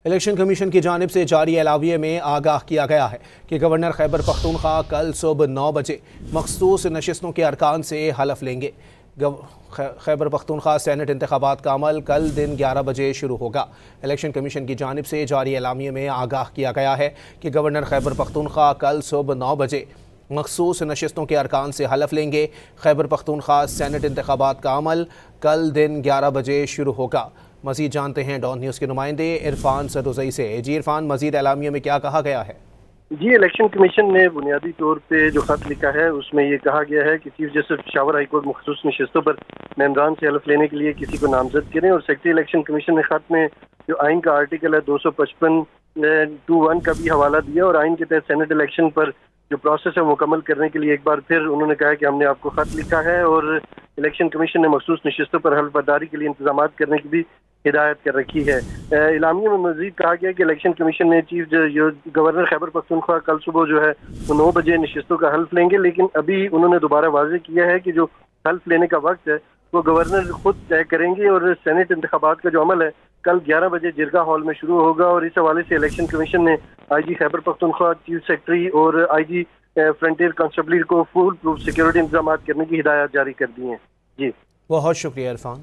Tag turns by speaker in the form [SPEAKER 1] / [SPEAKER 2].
[SPEAKER 1] Election commission की जानिब से जारी एलाविये में आगाह किया गया है कि गवर्नर खैबर पख्तूनख्वा कल सुबह 9 बजे मखसूस नशिस्तों के अरकान से हलफ लेंगे। खैबर पख्तूनख्वा सेनेट इंतखाबात का अमल कल दिन 11 बजे शुरू होगा। इलेक्शन कमीशन की जानिब से जारी एलामिये में आगाह किया गया है कि गवर्नर खैबर पख्तूनख्वा कल सुबह 9 बजे मखसूस नशिस्तों के अरकान से हलफ लेंगे। खैबर पख्तूनख्वा सेनेट इंतखाबात का अमल कल दिन 11 बजे शुरू होगा। मज़ीद जानते हैं डॉन न्यूज़ के नुमाइंदे इरफान सदुज़ई से। जी इरफान, मज़ीद एलामिया में क्या कहा गया है?
[SPEAKER 2] जी, इलेक्शन कमीशन ने बुनियादी तौर पे जो खत लिखा है उसमें ये कहा गया है कि chief justice Peshawar high court मखसूस नशिस्तों पर मेंबरान से हलफ लेने के लिए किसी को नामजद करें। और सेक्रेटरी इलेक्शन कमीशन ने खत में जो आइन का आर्टिकल है 255(2)(1) का भी हवाला दिया और आइन के तहत सेनेट इलेक्शन पर जो प्रोसेस है मुकम्मल करने के लिए एक बार फिर उन्होंने कहा कि हमने आपको खत लिखा है और इलेक्शन कमीशन ने मखसूस नशिस्तों पर हल्फबर्दारी के लिए इंतजाम करने की भी हिदायत कर रखी है। इलामिया में मजीद कहा गया कि इलेक्शन कमीशन ने चीफ गवर्नर खैबर पख्तूनख्वा कल सुबह जो है वो 9 बजे नशिस्तों का हल्फ लेंगे, लेकिन अभी उन्होंने दोबारा वाज़ेह किया है कि जो हल्फ लेने का वक्त है वो गवर्नर खुद तय करेंगे और सेनेट इंतखाबात का जो अमल है कल 11 बजे जिरगा हॉल में शुरू होगा। और इस हवाले से इलेक्शन कमीशन ने IG Khyber Pakhtunkhwa, chief secretary और IG फ्रंटियर कांस्टेबल को फुल प्रूफ सिक्योरिटी इंतजाम करने की हिदायत जारी कर दी है। जी
[SPEAKER 1] बहुत शुक्रिया इरफान।